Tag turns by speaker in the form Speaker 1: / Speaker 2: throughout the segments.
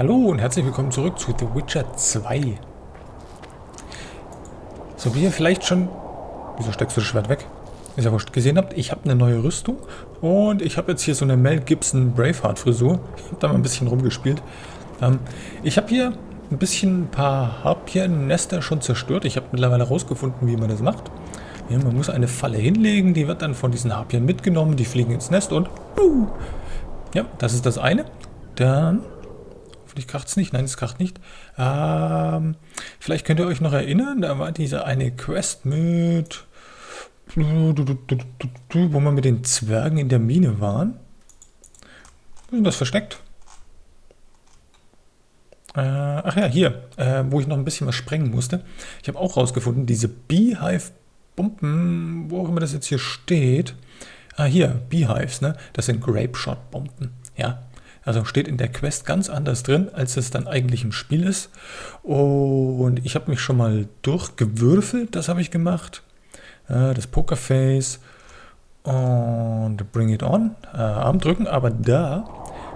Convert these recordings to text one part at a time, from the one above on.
Speaker 1: Hallo und herzlich willkommen zurück zu The Witcher 2. So wie ihr vielleicht schon... Wieso steckst du das Schwert weg? Ist ja wurscht. Gesehen habt, ich habe eine neue Rüstung und ich habe jetzt hier so eine Mel Gibson Braveheart Frisur. Ich habe da mal ein bisschen rumgespielt. Ich habe hier ein paar Harpiennester schon zerstört. Ich habe mittlerweile herausgefunden, wie man das macht. Ja, man muss eine Falle hinlegen, die wird dann von diesen Harpien mitgenommen, die fliegen ins Nest und... Ja, das ist das eine. Dann... Hoffentlich kracht es nicht. Nein, es kracht nicht. Vielleicht könnt ihr euch noch erinnern, da war diese eine Quest mit... Wo wir mit den Zwergen in der Mine waren. Wo ist denn das versteckt? Ach ja, hier, wo ich noch ein bisschen was sprengen musste. Ich habe auch rausgefunden, diese Beehive-Bomben, wo auch immer das jetzt hier steht. Hier, Beehives, ne? Das sind Grape-Shot-Bomben. Ja, also steht in der Quest ganz anders drin, als es dann eigentlich im Spiel ist. Und ich habe mich schon mal durchgewürfelt, das habe ich gemacht. Das Pokerface und Bring It On, Arm drücken, aber da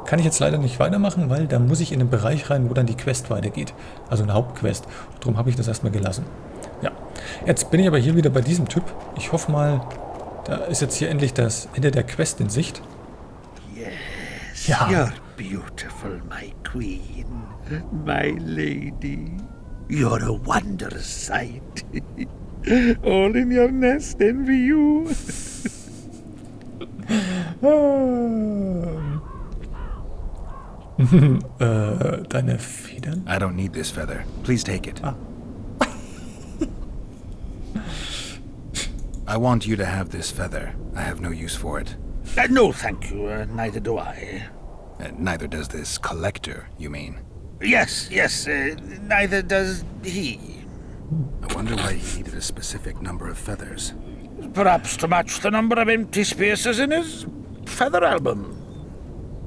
Speaker 1: kann ich jetzt leider nicht weitermachen, weil da muss ich in den Bereich rein, wo dann die Quest weitergeht. Also eine Hauptquest. Darum habe ich das erstmal gelassen. Ja, jetzt bin ich aber hier wieder bei diesem Typ. Ich hoffe mal, da ist jetzt hier endlich das Ende der Quest in Sicht.
Speaker 2: Yes,
Speaker 1: Ja.
Speaker 2: You're beautiful, my queen, my lady. You're a wondrous sight. All in your nest envy you.
Speaker 1: Deine Federn?
Speaker 3: I don't need this feather. Please take it. I want you to have this feather. I have no use for it.
Speaker 2: No, thank you. Neither do I.
Speaker 3: Neither does this collector, you mean?
Speaker 2: Yes, neither does he.
Speaker 3: I wonder why he needed a specific number of feathers.
Speaker 2: Perhaps to match the number of empty spaces in his feather album.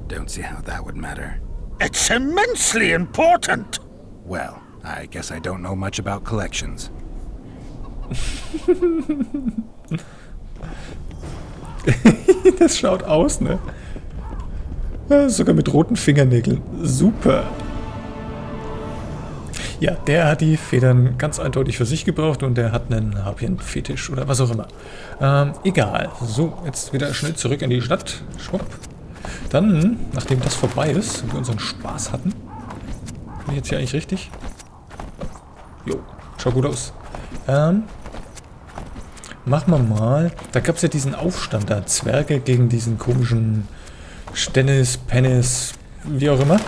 Speaker 3: Don't see how that would matter.
Speaker 2: It's immensely important.
Speaker 3: Well, I guess I don't know much about collections.
Speaker 1: Das schaut aus, ne? Ja, sogar mit roten Fingernägeln. Super. Ja, der hat die Federn ganz eindeutig für sich gebraucht und der hat einen Harpien-Fetisch oder was auch immer. Egal. So, jetzt wieder schnell zurück in die Stadt. Schwupp. Dann, nachdem das vorbei ist und wir unseren Spaß hatten, bin ich jetzt hier eigentlich richtig? Jo, schaut gut aus. Machen wir mal. Da gab es ja diesen Aufstand da. Zwerge gegen diesen komischen Stennis, Pennis, wie auch immer.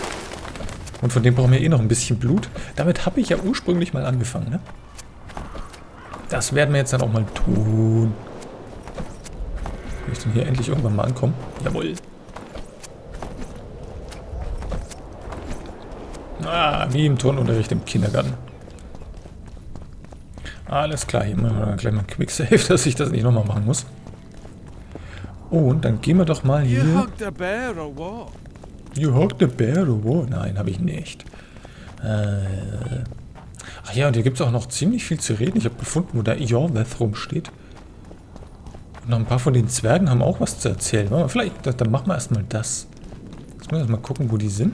Speaker 1: Und von dem brauchen wir eh noch ein bisschen Blut. Damit habe ich ja ursprünglich mal angefangen, ne? Das werden wir jetzt dann auch mal tun. Will ich denn hier endlich irgendwann mal ankommen? Jawohl. Wie im Turnunterricht im Kindergarten. Alles klar, hier machen wir gleich mal ein Quicksave, dass ich das nicht nochmal machen muss. Und dann gehen wir doch mal hier...
Speaker 4: You hugged a bear or what?
Speaker 1: You hugged a bear or what? Nein, habe ich nicht. Ach ja, und hier gibt es auch noch ziemlich viel zu reden. Ich habe gefunden, wo da Jorveth rumsteht. Und noch ein paar von den Zwergen haben auch was zu erzählen. Vielleicht, dann machen wir erstmal das. Jetzt müssen wir erstmal gucken, wo die sind.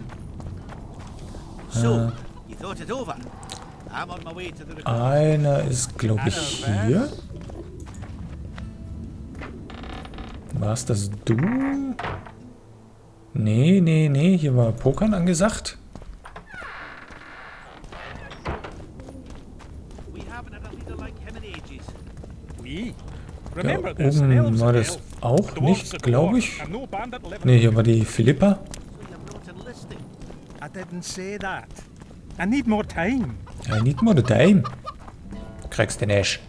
Speaker 5: So, you thought it over. I'm on my way to the
Speaker 1: Einer ist, glaube ich, hier. War's das du? Nee. Hier war Pokern angesagt.
Speaker 5: We haven't had a leader like him in ages.
Speaker 4: We?
Speaker 1: Da
Speaker 4: Remember this, an
Speaker 1: oben
Speaker 4: elves
Speaker 1: war
Speaker 4: are
Speaker 1: das
Speaker 4: elf.
Speaker 1: auch
Speaker 4: Dwarfs
Speaker 1: nicht,
Speaker 4: are
Speaker 1: glaube
Speaker 4: dwarfs,
Speaker 1: ich.
Speaker 4: and no bandit living.
Speaker 1: Nee, hier war die Philippa.
Speaker 5: So you're not enlisting.
Speaker 4: I didn't say that. I need more time.
Speaker 1: I need more time. Kriegst den Ash.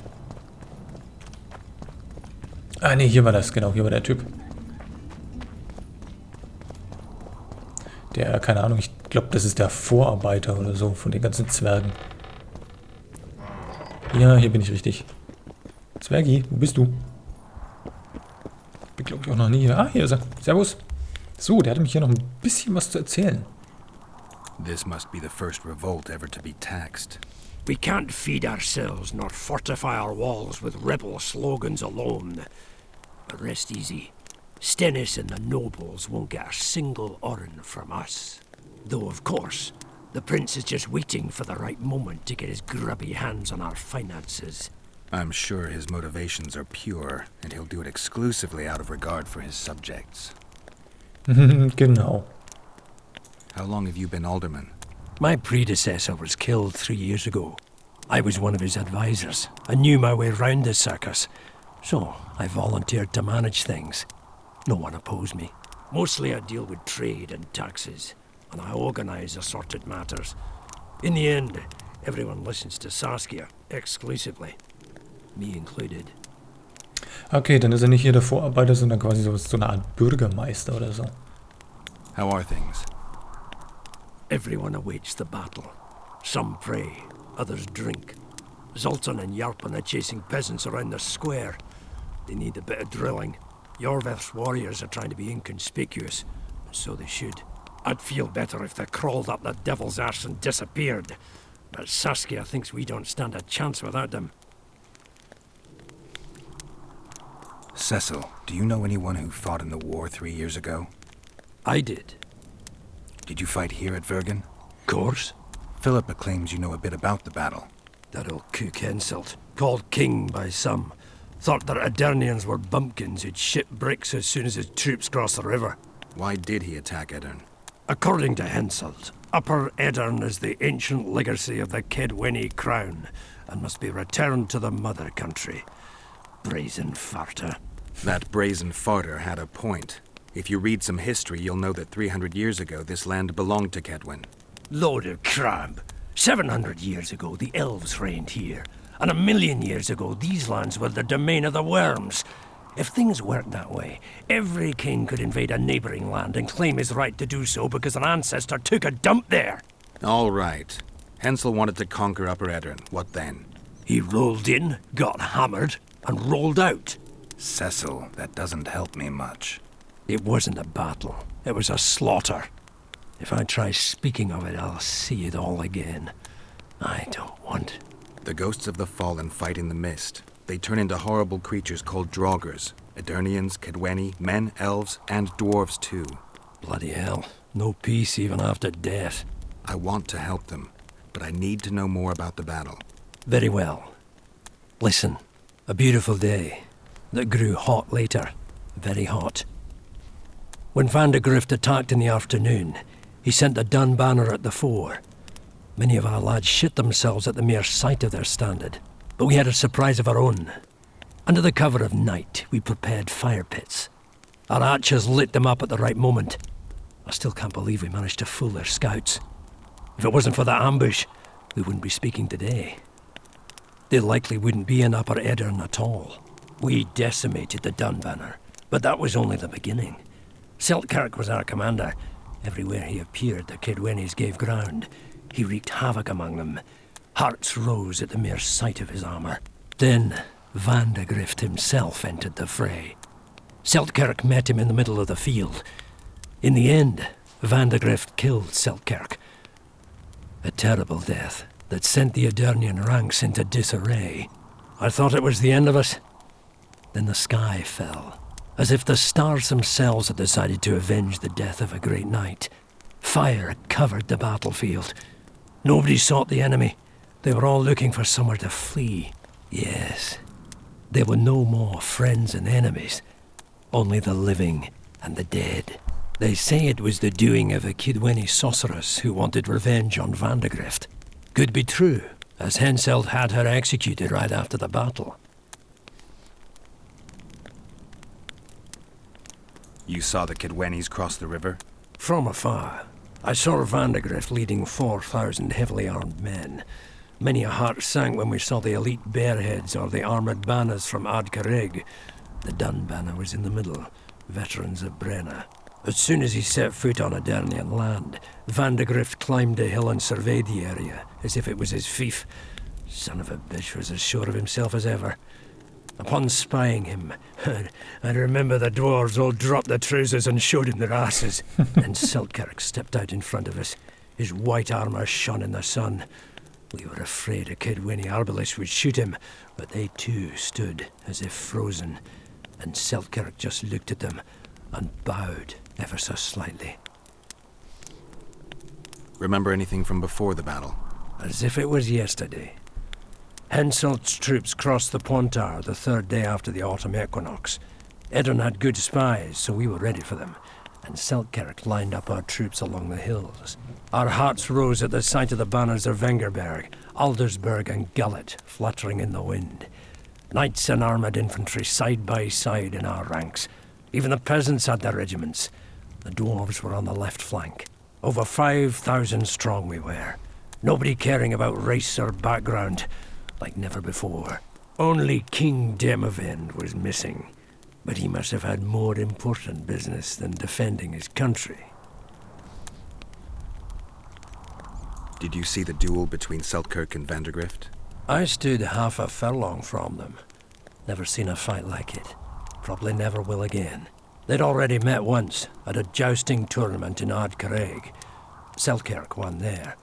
Speaker 1: Nee, hier war das, genau, hier war der Typ. Der, keine Ahnung, ich glaube, das ist der Vorarbeiter oder so von den ganzen Zwergen. Ja, hier bin ich richtig. Zwergi, wo bist du? Bin, glaube ich, auch noch nie hier. Hier ist er. Servus. So, der hat mich hier noch ein bisschen was zu erzählen.
Speaker 3: This must be the first revolt ever to be taxed.
Speaker 6: We can't feed ourselves nor fortify our walls with rebel slogans alone. But rest easy. Stennis and the nobles won't get a single oren from us. Though, of course, the prince is just waiting for the right moment to get his grubby hands on our finances.
Speaker 3: I'm sure his motivations are pure, and he'll do it exclusively out of regard for his subjects.
Speaker 1: Genau.
Speaker 3: How long have you been alderman?
Speaker 6: My predecessor was killed 3 years ago. I was one of his advisors. I knew my way round the circus, so I volunteered to manage things. No one opposed me. Mostly I deal with trade and taxes, and I organise assorted matters. In the end, everyone listens to Saskia exclusively, me included.
Speaker 1: Okay, dann ist er nicht hier der Vorarbeiter, sondern quasi so eine Art Bürgermeister oder so.
Speaker 3: How are things?
Speaker 6: Everyone awaits the battle. Some pray, others drink. Zoltan and Yarpan are chasing peasants around the square. They need a bit of drilling. Jorveth's warriors are trying to be inconspicuous, and so they should. I'd feel better if they crawled up the devil's arse and disappeared. But Saskia thinks we don't stand a chance without them.
Speaker 3: Cecil, do you know anyone who fought in the war 3 years ago?
Speaker 6: I did.
Speaker 3: Did you fight here at Vergen?
Speaker 6: Course.
Speaker 3: Philippa claims you know a bit about the battle.
Speaker 6: That old cook Henselt, called king by some, thought that Adernians were bumpkins who'd ship bricks as soon as his troops crossed the river.
Speaker 3: Why did he attack Edern?
Speaker 6: According to Henselt, Upper Edern is the ancient legacy of the Kedweni crown and must be returned to the mother country. Brazen farter.
Speaker 3: That brazen farter had a point. If you read some history, you'll know that 300 years ago this land belonged to Kedwen.
Speaker 6: Load of crab. 700 years ago, the elves reigned here. And 1,000,000 years ago, these lands were the domain of the worms. If things worked that way, every king could invade a neighboring land and claim his right to do so because an ancestor took a dump there.
Speaker 3: All right. Hensel wanted to conquer Upper Edern. What then?
Speaker 6: He rolled in, got hammered, and rolled out.
Speaker 3: Cecil, that doesn't help me much.
Speaker 6: It wasn't a battle. It was a slaughter. If I try speaking of it, I'll see it all again. I don't want...
Speaker 3: The ghosts of the fallen fight in the mist. They turn into horrible creatures called Draugrs. Eternians, Kedweni, men, elves, and dwarves too.
Speaker 6: Bloody hell. No peace even after death.
Speaker 3: I want to help them, but I need to know more about the battle.
Speaker 6: Very well. Listen. A beautiful day that grew hot later. Very hot. When Van de Grift attacked in the afternoon, he sent a dun banner at the fore. Many of our lads shit themselves at the mere sight of their standard, but we had a surprise of our own. Under the cover of night, we prepared fire pits. Our archers lit them up at the right moment. I still can't believe we managed to fool their scouts. If it wasn't for that ambush, we wouldn't be speaking today. They likely wouldn't be in Upper Edern at all. We decimated the dun banner, but that was only the beginning. Seltkirk was our commander. Everywhere he appeared, the Kedwenis gave ground. He wreaked havoc among them. Hearts rose at the mere sight of his armour. Then Van de Grift himself entered the fray. Seltkirk met him in the middle of the field. In the end, Van de Grift killed Seltkirk. A terrible death that sent the Adernian ranks into disarray. I thought it was the end of us. Then the sky fell, as if the stars themselves had decided to avenge the death of a great knight. Fire covered the battlefield. Nobody sought the enemy. They were all looking for somewhere to flee. Yes, there were no more friends and enemies, only the living and the dead. They say it was the doing of a Kedweni sorceress who wanted revenge on Van de Grift. Could be true, as Henselt had her executed right after the battle.
Speaker 3: You saw the Kedwenis cross the river?
Speaker 6: From afar, I saw Van de Grift leading 4,000 heavily armed men. Many a heart sank when we saw the elite bearheads or the armoured banners from Ard Carreg. The dun banner was in the middle, veterans of Brenna. As soon as he set foot on Adernian land, Van de Grift climbed a hill and surveyed the area, as if it was his fief. Son of a bitch was as sure of himself as ever. Upon spying him, I remember the dwarves all dropped their trousers and showed him their asses. Then Seltkirk stepped out in front of us. His white armour shone in the sun. We were afraid a Kedweni arbalist would shoot him, but they too stood as if frozen, and Seltkirk just looked at them and bowed ever so slightly.
Speaker 3: Remember anything from before the battle?
Speaker 6: As if it was yesterday. Henselt's troops crossed the Pontard the third day after the autumn equinox. Edirn had good spies, so we were ready for them, and Selkirk lined up our troops along the hills. Our hearts rose at the sight of the banners of Vengerberg, Aldersberg and Gullet fluttering in the wind. Knights and armoured infantry side by side in our ranks. Even the peasants had their regiments. The dwarves were on the left flank. Over 5,000 strong we were. Nobody caring about race or background, like never before. Only King Demavend was missing. But he must have had more important business than defending his country.
Speaker 3: Did you see the duel between Selkirk and Vandergrift?
Speaker 6: I stood half a furlong from them. Never seen a fight like it. Probably never will again. They'd already met once, at a jousting tournament in Ardcarreg. Selkirk won there.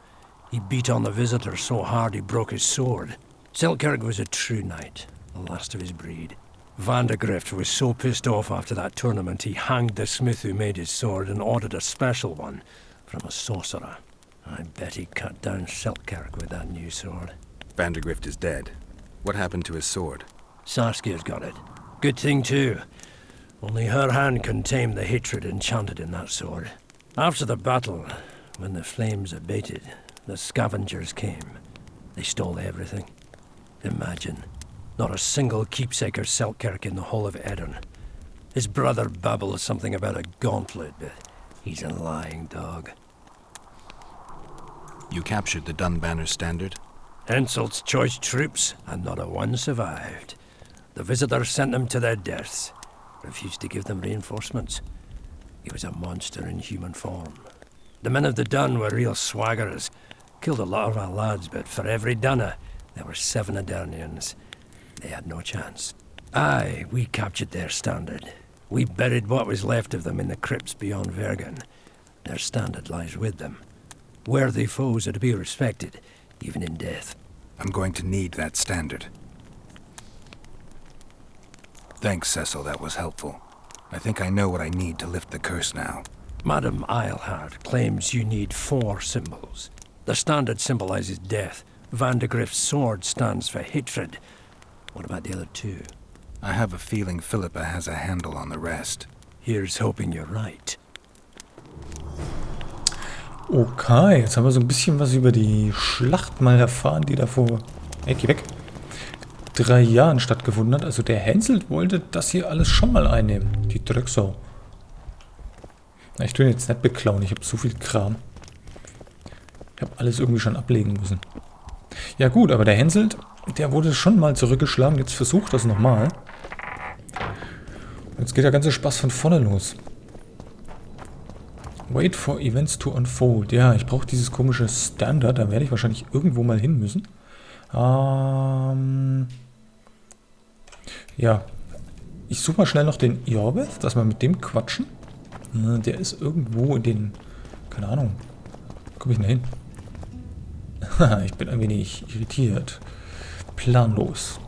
Speaker 6: He beat on the visitor so hard he broke his sword. Selkirk was a true knight, the last of his breed. Vandergrift was so pissed off after that tournament he hanged the smith who made his sword and ordered a special one from a sorcerer. I bet he cut down Selkirk with that new sword.
Speaker 3: Vandergrift is dead. What happened to his sword?
Speaker 6: Saskia's got it. Good thing too. Only her hand can tame the hatred enchanted in that sword. After the battle, when the flames abated, the scavengers came. They stole everything. Imagine. Not a single keepsake of Selkirk in the whole of Edirn. His brother babbles something about a gauntlet, but he's a lying dog.
Speaker 3: You captured the Dunbanner standard?
Speaker 6: Henselt's choice troops, and not a one survived. The visitor sent them to their deaths. Refused to give them reinforcements. He was a monster in human form. The men of the Dun were real swaggerers. Killed a lot of our lads, but for every Dunner, there were 7 Adernians. They had no chance. Aye, we captured their standard. We buried what was left of them in the crypts beyond Vergen. Their standard lies with them. Worthy foes are to be respected, even in death.
Speaker 3: I'm going to need that standard. Thanks, Cecil, that was helpful. I think I know what I need to lift the curse now.
Speaker 6: Madame Eilhard claims you need 4 symbols. The standard symbolizes death. Vandergrift's sword stands for hatred. What about the other 2?
Speaker 3: I have a feeling Philippa has a handle on the rest.
Speaker 6: Here's hoping you're right.
Speaker 1: Okay, jetzt haben wir so ein bisschen was über die Schlacht mal erfahren, die da vor... Hey, geh weg. 3 Jahren stattgefunden hat. Also der Henselt wollte das hier alles schon mal einnehmen. Die Drecksau. Na, ich tue ihn jetzt nicht beklauen. Ich habe so viel Kram. Ich habe alles irgendwie schon ablegen müssen. Ja gut, aber der Henselt, der wurde schon mal zurückgeschlagen. Jetzt versucht das nochmal. Jetzt geht der ganze Spaß von vorne los. Wait for events to unfold. Ja, ich brauche dieses komische Standard. Da werde ich wahrscheinlich irgendwo mal hin müssen. Ja. Ich suche mal schnell noch den Iorveth, dass wir mit dem quatschen. Der ist irgendwo in den... Keine Ahnung. Wo komme ich denn hin? Ich bin ein wenig irritiert. Planlos.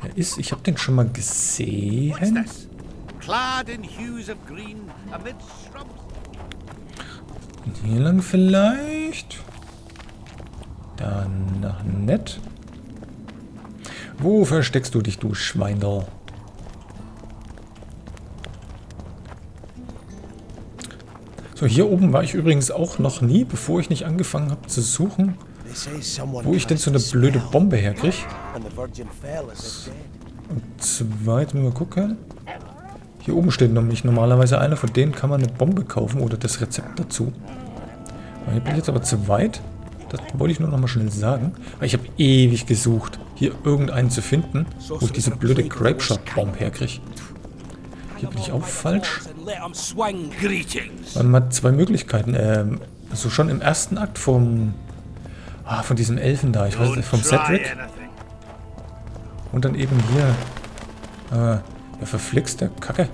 Speaker 1: Der ist... Ich habe den schon mal gesehen.
Speaker 5: What's this? Clad in hues of green amid shrubs.
Speaker 1: Hier lang vielleicht? Danach nett. Wo versteckst du dich, du Schweindel? So, hier oben war ich übrigens auch noch nie, bevor ich nicht angefangen habe zu suchen, wo ich denn so eine blöde Bombe herkriege. Und zwar, jetzt müssen wir gucken. Hier oben steht nämlich normalerweise eine, von denen kann man eine Bombe kaufen oder das Rezept dazu. Hier bin ich jetzt aber zu weit. Das wollte ich nur noch mal schnell sagen. Weil ich habe ewig gesucht, hier irgendeinen zu finden, wo ich diese blöde Grape-Shot-Bombe herkriege. Hier bin ich auch falsch. Man hat 2 Möglichkeiten. Also schon im ersten Akt von diesem Elfen da. Ich weiß nicht, vom Cedric. Und dann eben hier. Ja, verflixt der Kacke.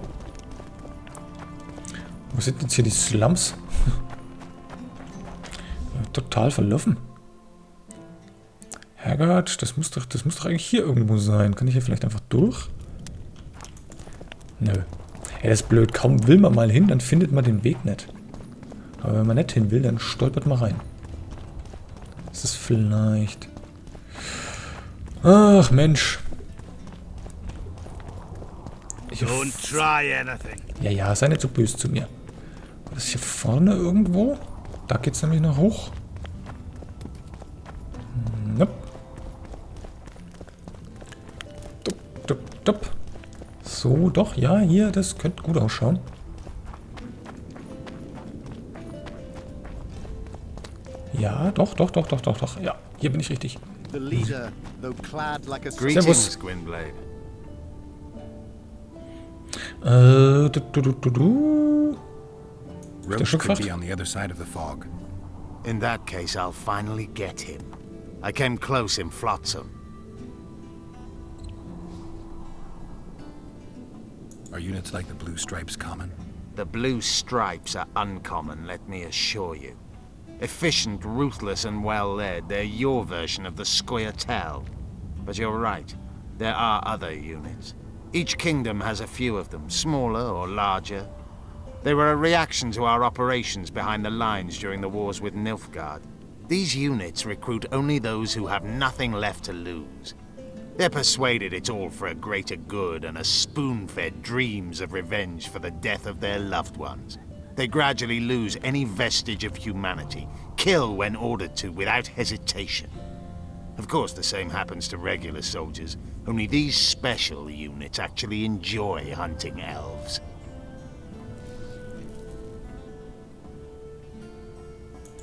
Speaker 1: Wo sind jetzt hier die Slums? Ja, total verlaufen. Herrgott, das muss doch eigentlich hier irgendwo sein. Kann ich hier vielleicht einfach durch? Nö. Ey, das ist blöd. Kaum will man mal hin, dann findet man den Weg nicht. Aber wenn man nicht hin will, dann stolpert man rein. Das ist vielleicht... Ach, Mensch.
Speaker 5: Don't try anything.
Speaker 1: Ja, sei nicht so böse zu mir. War das hier vorne irgendwo? Da geht's nämlich noch hoch. Nope. Dup. So, doch, ja, hier, das könnte gut ausschauen. Ja, doch. Ja, hier bin ich richtig.
Speaker 5: The leader, though clad like a
Speaker 1: Servus.
Speaker 3: Gwynblade.
Speaker 1: Der
Speaker 3: Roach
Speaker 1: schon
Speaker 3: could
Speaker 1: gefragt?
Speaker 3: be on the other side of the fog.
Speaker 5: In that case, I'll finally get him. I came close in Flotsam.
Speaker 3: Are units like the Blue Stripes common?
Speaker 5: The Blue Stripes are uncommon, let me assure you. Efficient, ruthless, and well-led, they're your version of the Scoia'tael. But you're right, there are other units. Each kingdom has a few of them, smaller or larger. They were a reaction to our operations behind the lines during the wars with Nilfgaard. These units recruit only those who have nothing left to lose. They're persuaded it's all for a greater good and are spoon-fed dreams of revenge for the death of their loved ones. They gradually lose any vestige of humanity, kill when ordered to without hesitation. Of course, the same happens to regular soldiers, only these special units actually enjoy hunting elves.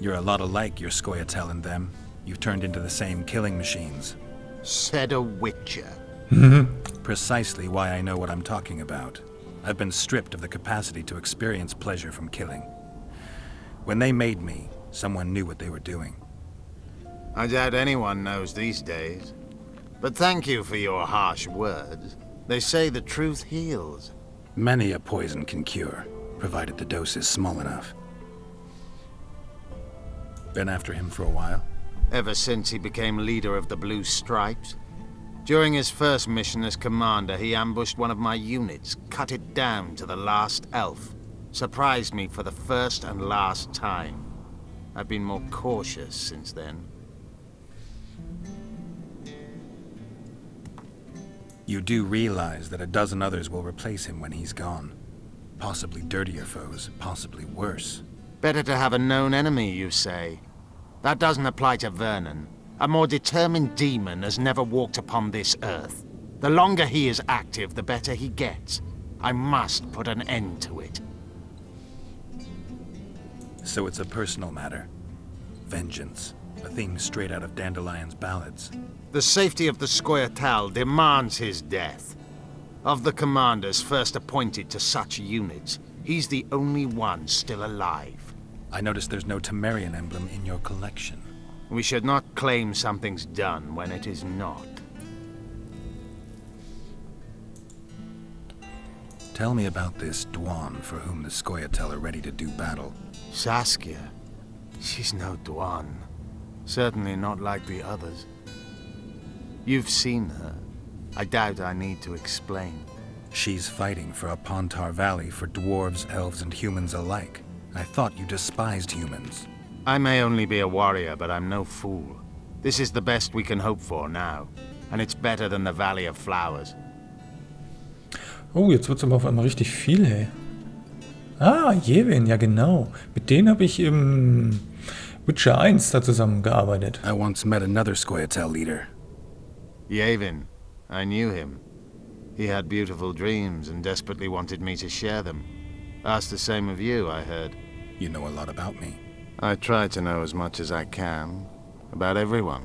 Speaker 3: You're a lot alike your Scoia'tael and them. You've turned into the same killing machines.
Speaker 5: Said a witcher.
Speaker 3: Precisely why I know what I'm talking about. I've been stripped of the capacity to experience pleasure from killing. When they made me, someone knew what they were doing.
Speaker 5: I doubt anyone knows these days. But thank you for your harsh words. They say the truth heals.
Speaker 3: Many a poison can cure, provided the dose is small enough. Been after him for a while?
Speaker 5: Ever since he became leader of the Blue Stripes. During his first mission as commander, he ambushed one of my units, cut it down to the last elf. Surprised me for the first and last time. I've been more cautious since then.
Speaker 3: You do realize that a dozen others will replace him when he's gone. Possibly dirtier foes, possibly worse.
Speaker 5: Better to have a known enemy, you say. That doesn't apply to Vernon. A more determined demon has never walked upon this earth. The longer he is active, the better he gets. I must put an end to it.
Speaker 3: So it's a personal matter. Vengeance. A theme straight out of Dandelion's ballads.
Speaker 5: The safety of the Scoia'tael demands his death. Of the commanders first appointed to such units, he's the only one still alive.
Speaker 3: I noticed there's no Temerian emblem in your collection.
Speaker 5: We should not claim something's done when it is not.
Speaker 3: Tell me about this Dwan for whom the Scoia'tael are ready to do battle.
Speaker 5: Saskia? She's no Dwan. Certainly not like the others. You've seen her. I doubt I need to explain.
Speaker 3: She's fighting for a Pontar Valley for dwarves, elves, and humans alike. I thought you despised humans.
Speaker 5: I may only be a warrior, but I'm no fool. This is the best we can hope for now. And it's better than the Valley of Flowers.
Speaker 1: Oh, jetzt wird's aber auf einmal richtig viel, hey. Ah, Yevin, ja genau. Mit denen habe ich im Witcher 1 da zusammengearbeitet.
Speaker 3: I once met another Scoia'tael leader.
Speaker 5: Yevin. I knew him. He had beautiful dreams and desperately wanted me to share them. Asked the same of you, I heard.
Speaker 3: You know a lot about me.
Speaker 5: I try to know as much as I can. About everyone.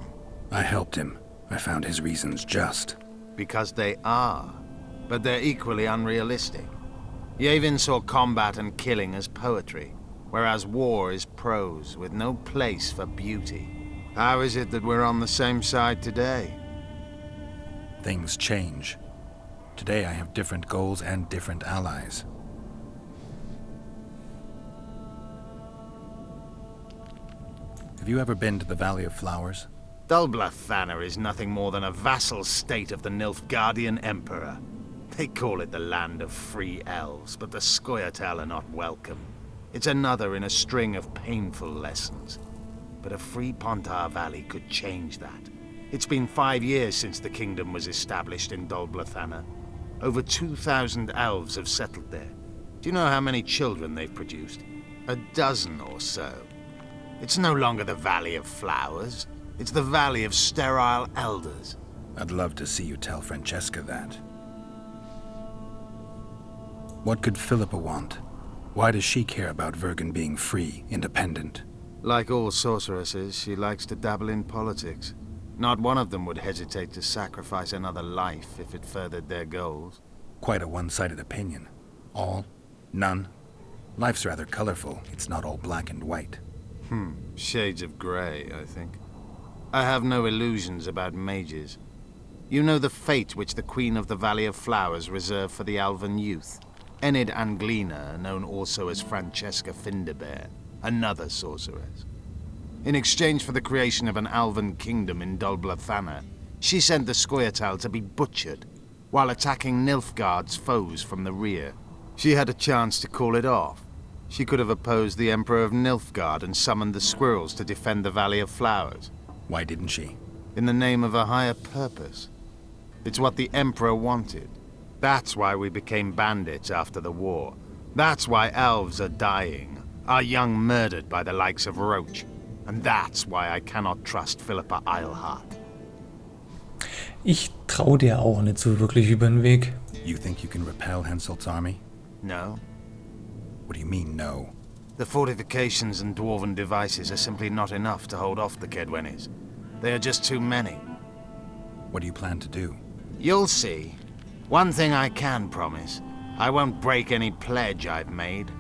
Speaker 3: I helped him. I found his reasons just.
Speaker 5: Because they are. But they're equally unrealistic. Yevin saw combat and killing as poetry, whereas war is prose with no place for beauty. How is it that we're on the same side today?
Speaker 3: Things change. Today I have different goals and different allies. Have you ever been to the Valley of Flowers?
Speaker 5: Dulblathanna is nothing more than a vassal state of the Nilfgaardian Emperor. They call it the land of free elves, but the Scoia'tael are not welcome. It's another in a string of painful lessons. But a free Pontar Valley could change that. It's been 5 years since the kingdom was established in Dol Blathanna. Over 2,000 elves have settled there. Do you know how many children they've produced? A dozen or so. It's no longer the Valley of Flowers. It's the Valley of Sterile Elders.
Speaker 3: I'd love to see you tell Francesca that. What could Philippa want? Why does she care about Vergen being free, independent?
Speaker 5: Like all sorceresses, she likes to dabble in politics. Not one of them would hesitate to sacrifice another life if it furthered their goals.
Speaker 3: Quite a one-sided opinion. All? None? Life's rather colorful. It's not all black and white.
Speaker 5: Shades of grey, I think. I have no illusions about mages. You know the fate which the Queen of the Valley of Flowers reserved for the elven youth. Enid Anglina, known also as Francesca Finderbear, another sorceress. In exchange for the creation of an elven kingdom in Dol Blathanna, she sent the Scoia'tael to be butchered, while attacking Nilfgaard's foes from the rear. She had a chance to call it off. She could have opposed the Emperor of Nilfgaard and summoned the squirrels to defend the Valley of Flowers.
Speaker 3: Why didn't she?
Speaker 5: In the name of a higher purpose. It's what the Emperor wanted. That's why we became bandits after the war. That's why elves are dying, our young murdered by the likes of Roach. And that's why I cannot trust Philippa Eilhart.
Speaker 1: Ich traue dir auch nicht so wirklich über den Weg.
Speaker 3: You think you can repel Henselt's army?
Speaker 5: No?
Speaker 3: What do you mean, no?
Speaker 5: The fortifications and dwarven devices are simply not enough to hold off the Kedwenis. They are just too many.
Speaker 3: What do you plan to do?
Speaker 5: You'll see. One thing I can promise. I won't break any pledge I've made.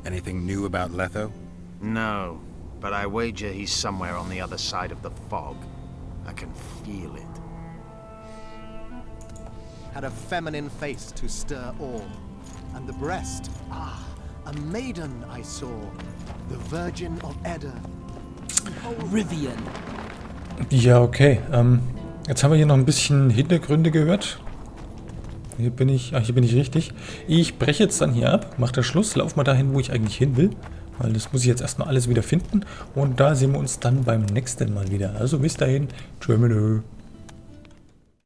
Speaker 3: Anything new about Letho?
Speaker 5: No, but I wager he's somewhere on the other side of the fog. I can feel it.
Speaker 7: Had a feminine face to stir all, and the breast, a maiden I saw, the Virgin of Edda.
Speaker 8: Rivian.
Speaker 1: Ja, okay. Jetzt haben wir hier noch ein bisschen Hintergründe gehört. Hier bin ich richtig. Ich breche jetzt dann hier ab, mache den Schluss, lauf mal dahin, wo ich eigentlich hin will. Weil das muss ich jetzt erstmal alles wieder finden. Und da sehen wir uns dann beim nächsten Mal wieder. Also bis dahin. Tschüss.